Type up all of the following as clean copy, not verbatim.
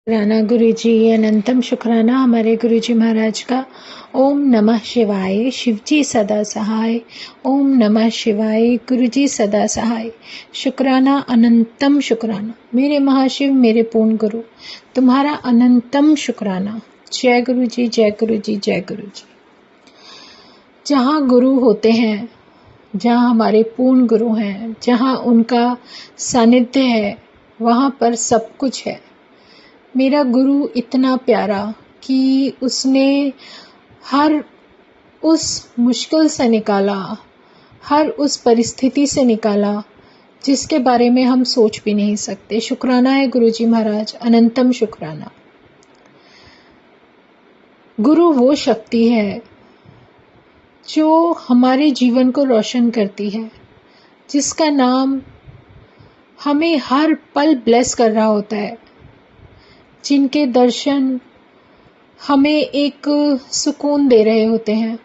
शुक्राना गुरुजी, अनंतम शुक्राना हमारे गुरुजी महाराज का। ओम नमः शिवाय। शिवजी सदा सहाय। ओम नमः शिवाय। गुरुजी सदा सहाय। शुक्राना, अनंतम शुक्राना मेरे महाशिव, मेरे पूर्ण गुरु, तुम्हारा अनंतम शुक्राना। जय गुरुजी, जय गुरुजी, जय गुरुजी। जहाँ गुरु होते हैं, जहाँ हमारे पूर्ण गुरु हैं, जहाँ उनका सानिध्य है, वहाँ पर सब कुछ है। मेरा गुरु इतना प्यारा कि उसने हर उस मुश्किल से निकाला, हर उस परिस्थिति से निकाला जिसके बारे में हम सोच भी नहीं सकते। शुक्राना है गुरुजी महाराज, अनंतम शुक्राना। गुरु वो शक्ति है जो हमारे जीवन को रोशन करती है, जिसका नाम हमें हर पल ब्लेस कर रहा होता है, जिनके दर्शन हमें एक सुकून दे रहे होते हैं।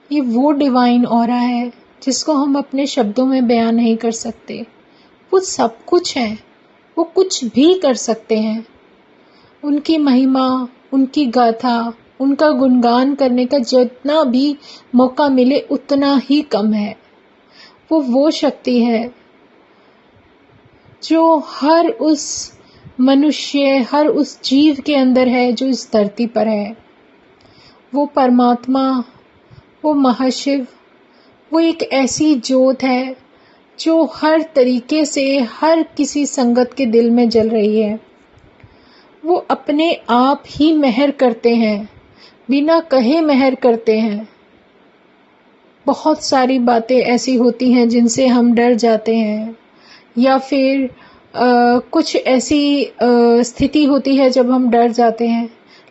ये वो डिवाइन ऑरा है जिसको हम अपने शब्दों में बयान नहीं कर सकते। वो सब कुछ है, वो कुछ भी कर सकते हैं। उनकी महिमा, उनकी गाथा, उनका गुणगान करने का जितना भी मौका मिले उतना ही कम है। वो शक्ति है जो हर उस मनुष्य, हर उस जीव के अंदर है जो इस धरती पर है। वो परमात्मा, वो महाशिव, वो एक ऐसी ज्योत है जो हर तरीके से हर किसी संगत के दिल में जल रही है। वो अपने आप ही मेहर करते हैं, बिना कहे मेहर करते हैं। बहुत सारी बातें ऐसी होती हैं जिनसे हम डर जाते हैं, या फिर कुछ ऐसी स्थिति होती है जब हम डर जाते हैं,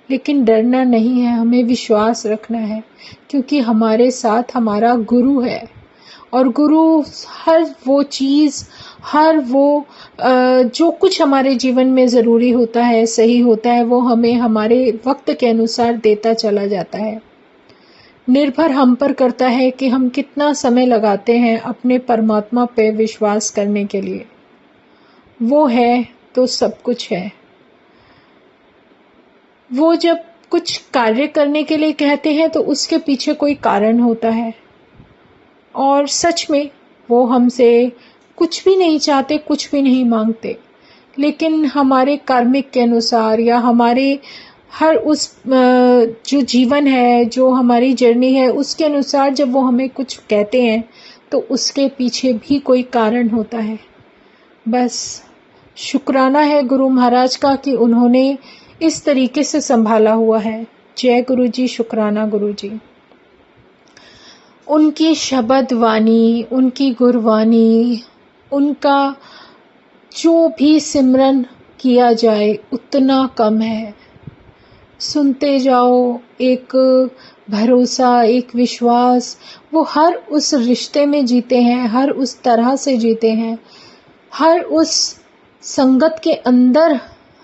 लेकिन डरना नहीं है, हमें विश्वास रखना है, क्योंकि हमारे साथ हमारा गुरु है। और गुरु हर वो चीज़, हर वो जो कुछ हमारे जीवन में ज़रूरी होता है, सही होता है, वो हमें हमारे वक्त के अनुसार देता चला जाता है। निर्भर हम पर करता है कि हम कितना समय लगाते हैं अपने परमात्मा पे विश्वास करने के लिए। वो है तो सब कुछ है। वो जब कुछ कार्य करने के लिए कहते हैं तो उसके पीछे कोई कारण होता है, और सच में वो हमसे कुछ भी नहीं चाहते, कुछ भी नहीं मांगते, लेकिन हमारे कार्मिक के अनुसार या हमारे हर उस जो जीवन है, जो हमारी जर्नी है, उसके अनुसार जब वो हमें कुछ कहते हैं तो उसके पीछे भी कोई कारण होता है। बस शुक्राना है गुरु महाराज का कि उन्होंने इस तरीके से संभाला हुआ है। जय गुरु जी, शुक्राना गुरु जी। उनकी शब्द वाणी, उनकी गुरवाणी, उनका जो भी सिमरन किया जाए उतना कम है। सुनते जाओ, एक भरोसा, एक विश्वास, वो हर उस रिश्ते में जीते हैं, हर उस तरह से जीते हैं, हर उस संगत के अंदर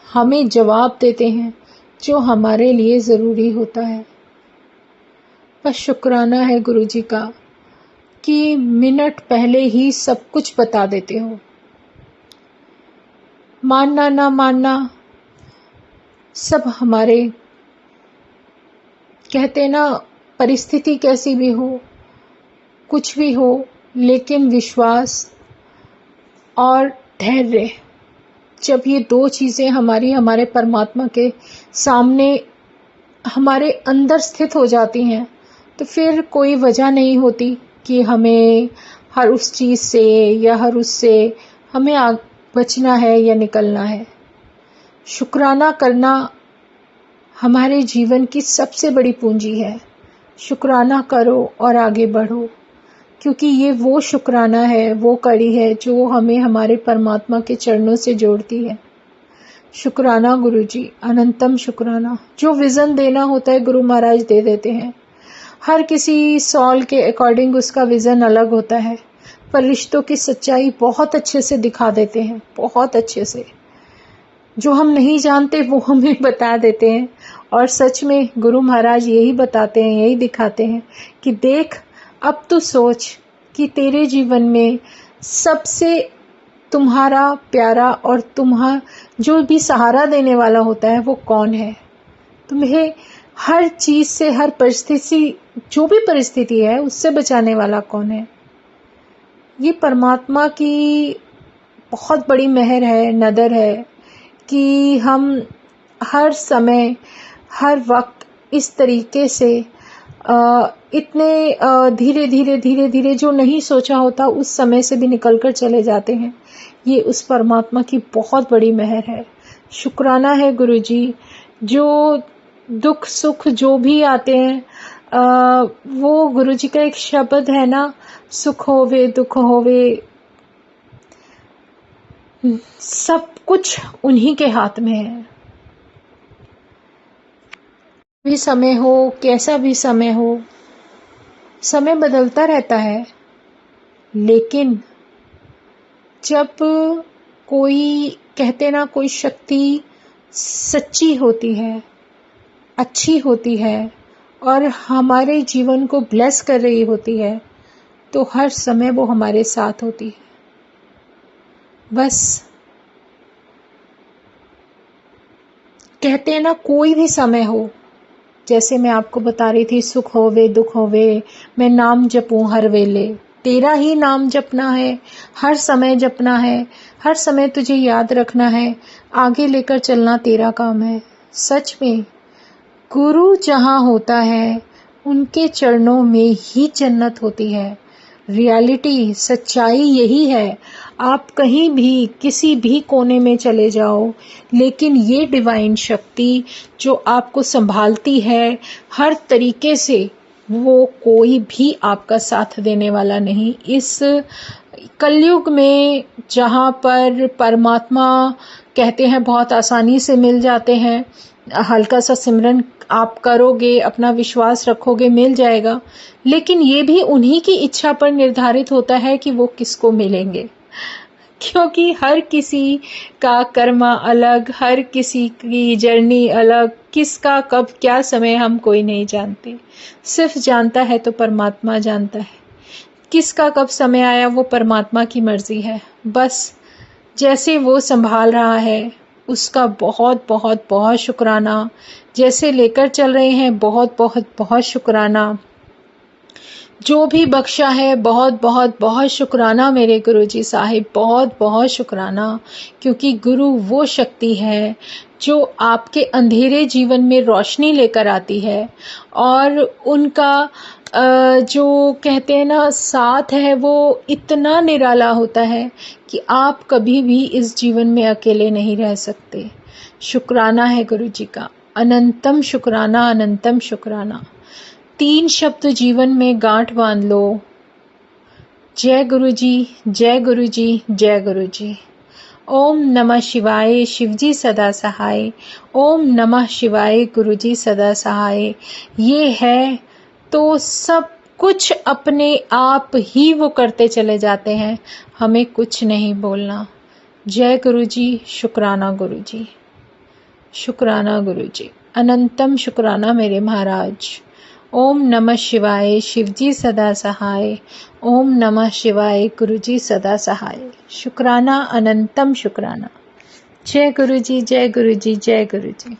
हमें जवाब देते हैं जो हमारे लिए ज़रूरी होता है। बस शुक्राना है गुरु जी का कि मिनट पहले ही सब कुछ बता देते हो। मानना ना मानना सब हमारे, कहते ना, परिस्थिति कैसी भी हो, कुछ भी हो, लेकिन विश्वास और धैर्य, जब ये दो चीज़ें हमारे परमात्मा के सामने हमारे अंदर स्थित हो जाती हैं, तो फिर कोई वजह नहीं होती कि हमें हर उस चीज़ से या हर उससे हमें बचना है या निकलना है। शुक्राना करना हमारे जीवन की सबसे बड़ी पूंजी है। शुक्राना करो और आगे बढ़ो, क्योंकि ये वो शुक्राना है, वो कड़ी है जो हमें हमारे परमात्मा के चरणों से जोड़ती है। शुक्राना गुरु जी, अनंतम शुक्राना। जो विज़न देना होता है गुरु महाराज दे देते हैं। हर किसी सॉल के अकॉर्डिंग उसका विज़न अलग होता है, पर रिश्तों की सच्चाई बहुत अच्छे से दिखा देते हैं, बहुत अच्छे से। जो हम नहीं जानते वो हमें बता देते हैं, और सच में गुरु महाराज यही बताते हैं, यही दिखाते हैं कि देख, अब तू सोच कि तेरे जीवन में सबसे तुम्हारा प्यारा और जो भी सहारा देने वाला होता है वो कौन है? तुम्हें हर चीज से, हर परिस्थिति, जो भी परिस्थिति है उससे बचाने वाला कौन है? ये परमात्मा की बहुत बड़ी मेहर है, नदर है कि हम हर समय, हर वक्त इस तरीके से इतने धीरे धीरे जो नहीं सोचा होता उस समय से भी निकल कर चले जाते हैं। ये उस परमात्मा की बहुत बड़ी मेहर है। शुक्राना है गुरुजी, जो दुख सुख जो भी आते हैं वो गुरुजी का एक शब्द है ना, सुख होवे दुख होवे, सब कुछ उन्हीं के हाथ में है। भी समय हो, कैसा भी समय हो, समय बदलता रहता है, लेकिन जब कोई, कहते ना, कोई शक्ति सच्ची होती है, अच्छी होती है और हमारे जीवन को ब्लेस कर रही होती है, तो हर समय वो हमारे साथ होती है। बस कहते हैं ना, कोई भी समय हो, जैसे मैं आपको बता रही थी, सुख होवे दुख होवे, मैं नाम जपूं हर वेले, तेरा ही नाम जपना है, हर समय जपना है, हर समय तुझे याद रखना है, आगे लेकर चलना तेरा काम है। सच में गुरु जहाँ होता है उनके चरणों में ही जन्नत होती है। रियलिटी, सच्चाई यही है। आप कहीं भी किसी भी कोने में चले जाओ, लेकिन ये डिवाइन शक्ति जो आपको संभालती है हर तरीके से, वो कोई भी आपका साथ देने वाला नहीं। इस कलयुग में जहाँ पर परमात्मा कहते हैं बहुत आसानी से मिल जाते हैं, हल्का सा सिमरन आप करोगे, अपना विश्वास रखोगे, मिल जाएगा, लेकिन ये भी उन्हीं की इच्छा पर निर्धारित होता है कि वो किसको मिलेंगे, क्योंकि हर किसी का कर्मा अलग, हर किसी की जर्नी अलग, किसका कब क्या समय हम कोई नहीं जानते, सिर्फ जानता है तो परमात्मा जानता है। किसका कब समय आया वो परमात्मा की मर्जी है। बस जैसे वो संभाल रहा है उसका बहुत बहुत बहुत शुक्राना, जैसे लेकर चल रहे हैं बहुत बहुत बहुत शुक्राना, जो भी बख्शा है बहुत बहुत बहुत शुक्राना मेरे गुरुजी साहिब, बहुत बहुत शुक्राना, क्योंकि गुरु वो शक्ति है जो आपके अंधेरे जीवन में रोशनी लेकर आती है, और उनका जो कहते हैं ना साथ है वो इतना निराला होता है कि आप कभी भी इस जीवन में अकेले नहीं रह सकते। शुक्राना है गुरुजी का, अनंतम शुक्राना, अनंतम शुक्राना। 3 शब्द जीवन में गांठ बांध लो, जय गुरुजी, जय गुरुजी, जय गुरुजी। ओम नमः शिवाय, शिवजी सदा सहाय। ओम नमः शिवाय, गुरुजी सदा सहाय। ये है तो सब कुछ अपने आप ही वो करते चले जाते हैं, हमें कुछ नहीं बोलना। जय गुरुजी, शुक्राना गुरुजी, शुक्राना गुरुजी, अनंतम शुक्राना मेरे महाराज। ओम नमः शिवाय, शिवजी सदा सहाय। ओम नमः शिवाय, गुरुजी सदा सहाय। शुक्राना, अनंतम शुक्राना। जय गुरुजी, जय गुरुजी, जय गुरुजी।